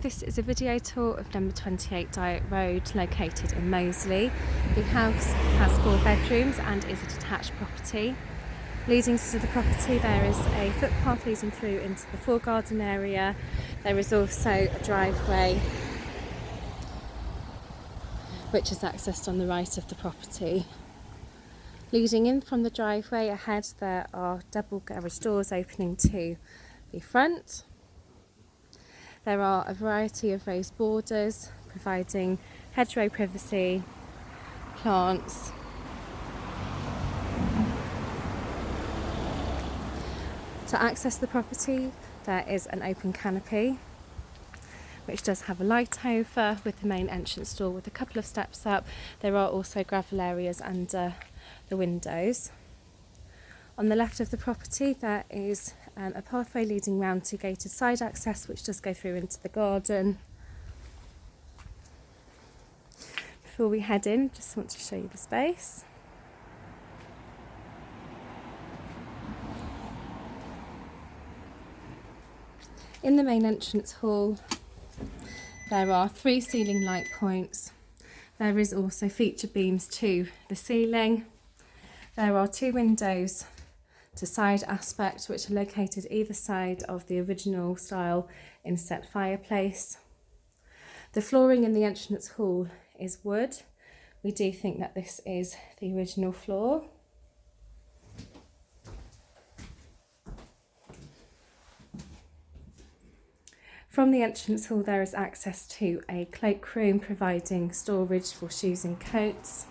this is a video tour of number 28 Dyott Road, located in Moseley. The house has 4 bedrooms and is a detached property. Leading to the property there is a footpath leading through into the foregarden area. There is also a driveway which is accessed on the right of the property. Leading in from the driveway ahead there are double garage doors opening to the front. There are a variety of raised borders providing hedgerow privacy, plants. To access the property there is an open canopy which does have a light over with the main entrance door with a couple of steps up. There are also gravel areas under the windows. On the left of the property there is a pathway leading round to gated side access which does go through into the garden. Before we head in, just want to show you the space. In the main entrance hall there are 3 ceiling light points. There is also feature beams to the ceiling. There are 2 windows to side aspect which are located either side of the original style inset fireplace. The flooring in the entrance hall is wood. We do think that this is the original floor. From the entrance hall there is access to a cloakroom providing storage for shoes and coats.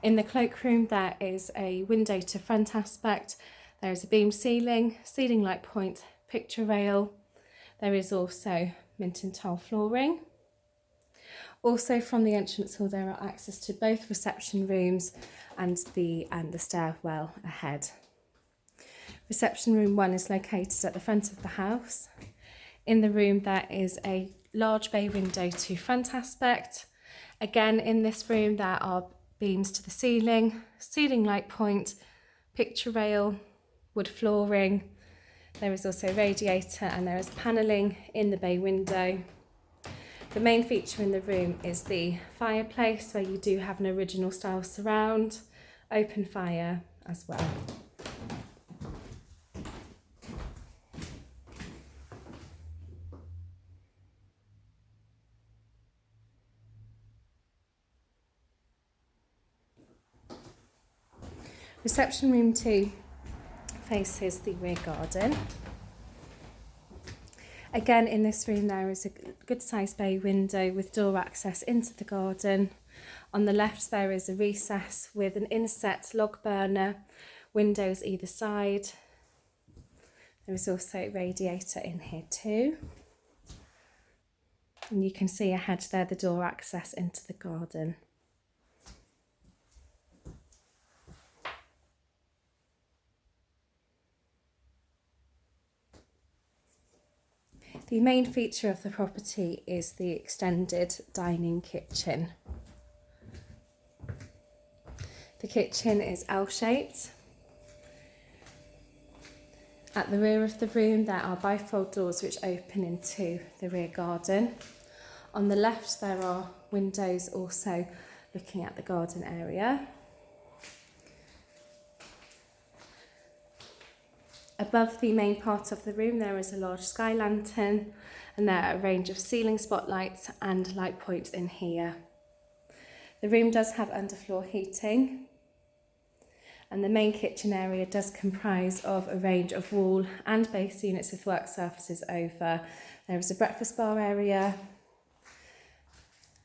In the cloakroom there is a window to front aspect. There is a beam ceiling, ceiling light point, picture rail. There is also mint and tile flooring. Also from the entrance hall there are access to both reception rooms and the stairwell ahead. Reception room 1 is located at the front of the house. In the room there is a large bay window to front aspect. Again in this room there are beams to the ceiling, ceiling light point, picture rail, wood flooring. There is also a radiator and there is panelling in the bay window. The main feature in the room is the fireplace where you do have an original style surround, open fire as well. Reception room 2 faces the rear garden. Again in this room there is a good sized bay window with door access into the garden. On the left there is a recess with an inset log burner, windows either side. There is also a radiator in here too. And you can see ahead there the door access into the garden. The main feature of the property is the extended dining kitchen. The kitchen is L-shaped. At the rear of the room there are bifold doors which open into the rear garden. On the left there are windows also looking at the garden area. Above the main part of the room there is a large sky lantern and there are a range of ceiling spotlights and light points in here. The room does have underfloor heating and the main kitchen area does comprise of a range of wall and base units with work surfaces over. There is a breakfast bar area,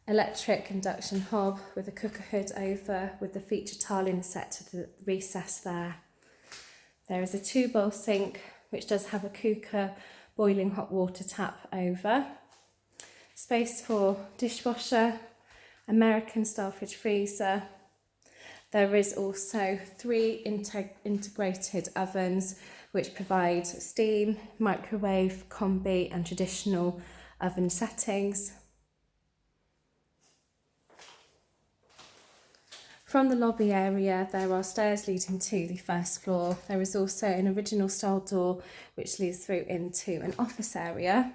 electric induction hob with a cooker hood over with the feature tile inset to the recess there. There is a 2-bowl sink which does have a cooker boiling hot water tap over. Space for dishwasher, American style fridge freezer. There is also 3 integrated ovens which provide steam, microwave, combi and traditional oven settings. From the lobby area there are stairs leading to the first floor. There is also an original style door which leads through into an office area.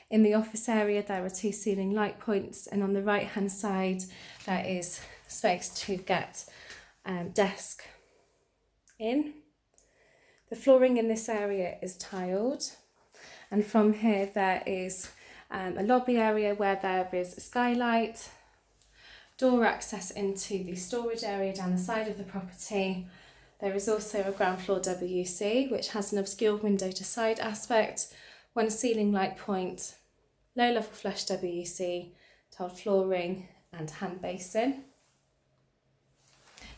In the office area there are 2 ceiling light points, and on the right hand side there is space to get desk in. The flooring in this area is tiled, and from here there is a lobby area where there is a skylight, door access into the storage area down the side of the property. There is also a ground floor WC which has an obscure window to side aspect, 1 ceiling light point, low level flush WC, tiled flooring and hand basin.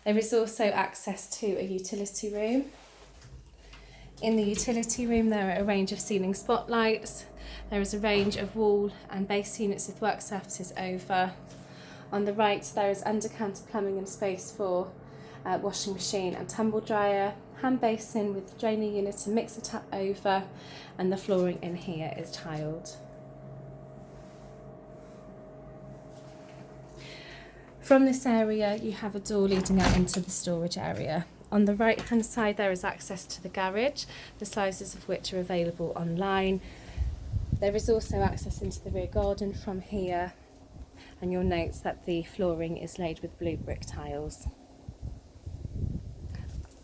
There is also access to a utility room. In the utility room there are a range of ceiling spotlights. There is a range of wall and base units with work surfaces over. On the right there is under-counter plumbing and space for washing machine and tumble dryer, hand basin with drainer unit and mixer tap over, and the flooring in here is tiled. From this area you have a door leading out into the storage area. On the right hand side there is access to the garage, the sizes of which are available online. There is also access into the rear garden from here, and you'll note that the flooring is laid with blue brick tiles.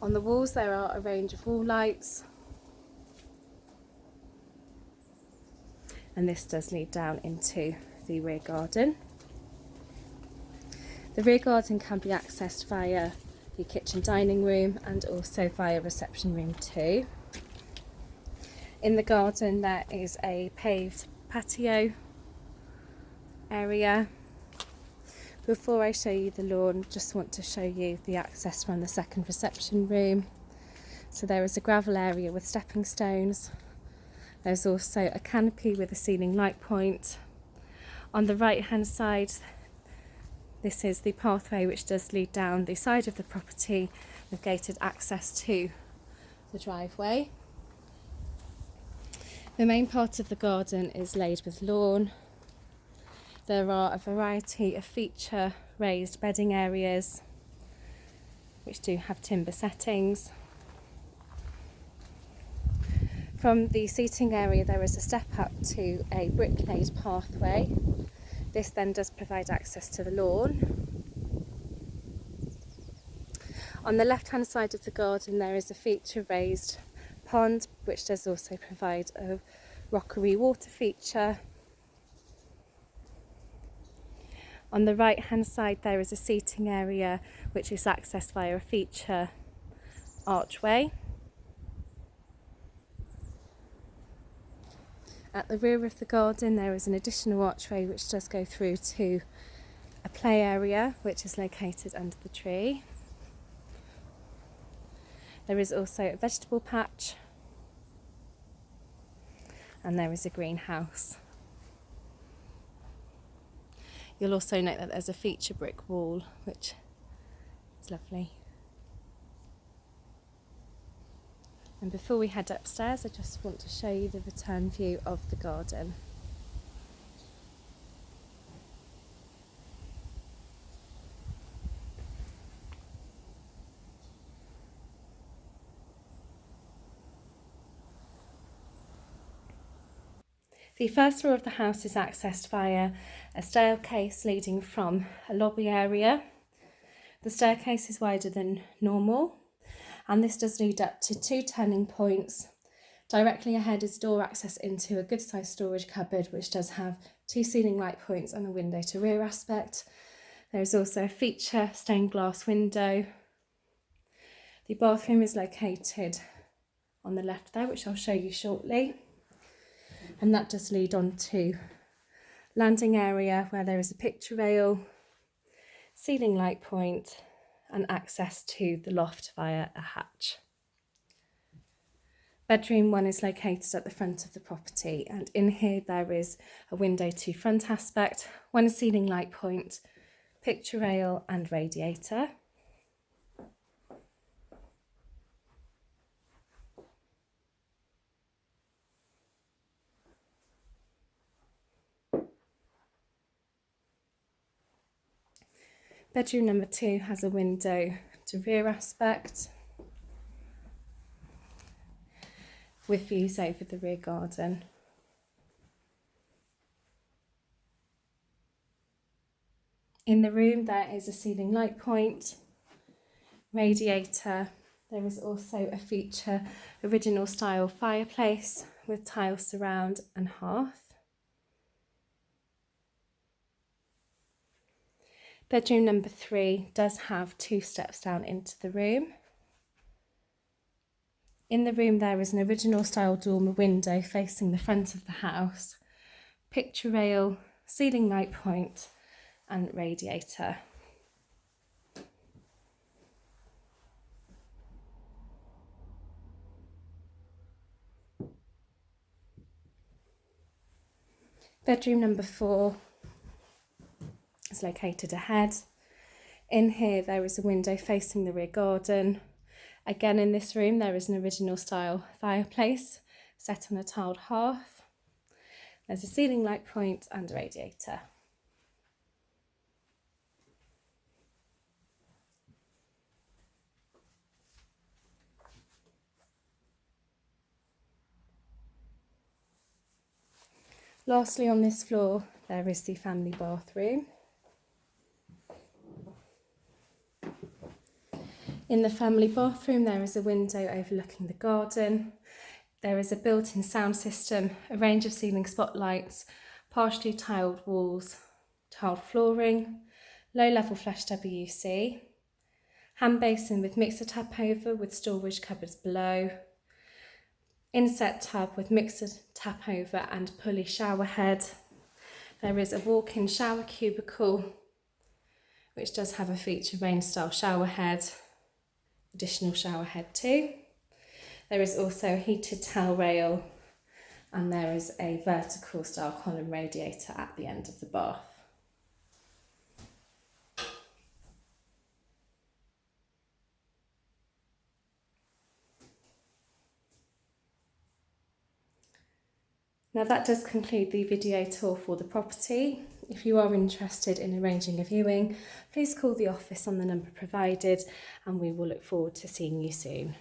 On the walls there are a range of wall lights, and this does lead down into the rear garden. The rear garden can be accessed via the kitchen dining room and also via reception room too. In the garden there is a paved patio area. Before I show you the lawn, just want to show you the access from the second reception room. So there is a gravel area with stepping stones. There's also a canopy with a ceiling light point. On the right hand side, this is the pathway which does lead down the side of the property with gated access to the driveway. The main part of the garden is laid with lawn. There are a variety of feature raised bedding areas which do have timber settings. From the seating area there is a step up to a brick laid pathway. This then does provide access to the lawn. On the left hand side of the garden there is a feature raised pond which does also provide a rockery water feature. On the right hand side there is a seating area which is accessed via a feature archway. At the rear of the garden there is an additional archway which does go through to a play area which is located under the tree. There is also a vegetable patch, and there is a greenhouse. You'll also note that there's a feature brick wall which is lovely. And before we head upstairs I just want to show you the return view of the garden. The first floor of the house is accessed via a staircase leading from a lobby area. The staircase is wider than normal, and this does lead up to 2 turning points. Directly ahead is door access into a good sized storage cupboard which does have 2 ceiling light points and a window to rear aspect. There is also a feature stained glass window. The bathroom is located on the left there, which I'll show you shortly. And that does lead on to landing area where there is a picture rail, ceiling light point and access to the loft via a hatch. Bedroom 1 is located at the front of the property, and in here there is a window to front aspect, 1 ceiling light point, picture rail and radiator. Bedroom number 2 has a window to rear aspect with views over the rear garden. In the room there is a ceiling light point, radiator. There is also a feature original style fireplace with tile surround and hearth. Bedroom number 3 does have 2 steps down into the room. In the room there is an original style dormer window facing the front of the house, picture rail, ceiling light point and radiator. Bedroom number 4 is located ahead. In here there is a window facing the rear garden. Again, in this room there is an original style fireplace set on a tiled hearth. There's a ceiling light point and a radiator. Lastly, on this floor there is the family bathroom. In the family bathroom there is a window overlooking the garden. There is a built-in sound system, a range of ceiling spotlights, partially tiled walls, tiled flooring, low-level flush WC, hand basin with mixer tap over with storage cupboards below, inset tub with mixer tap over and pulley shower head. There is a walk-in shower cubicle which does have a feature rain style shower head, additional shower head too. There is also a heated towel rail and there is a vertical style column radiator at the end of the bath. Now that does conclude the video tour for the property. If you are interested in arranging a viewing, please call the office on the number provided and we will look forward to seeing you soon.